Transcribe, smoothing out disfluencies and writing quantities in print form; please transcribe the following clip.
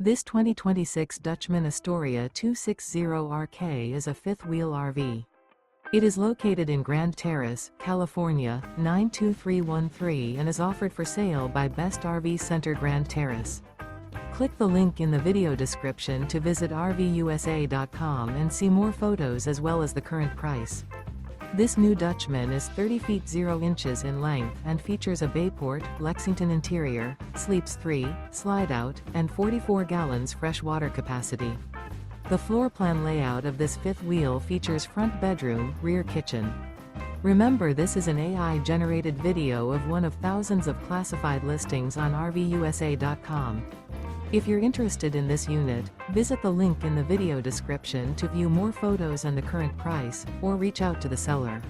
This 2026 Dutchmen Astoria 260RK is a fifth-wheel RV. It is located in Grand Terrace, California, 92313 and is offered for sale by Best RV Center Grand Terrace. Click the link in the video description to visit RVUSA.com and see more photos as well as the current price. This new Dutchman is 30 feet 0 inches in length and features a Bayport, Lexington interior, sleeps 3, Slideout, and 44 gallons fresh water capacity. The floor plan layout of this fifth wheel features front bedroom, rear kitchen. Remember, this is an AI-generated video of one of thousands of classified listings on RVUSA.com. If you're interested in this unit, visit the link in the video description to view more photos and the current price, or reach out to the seller.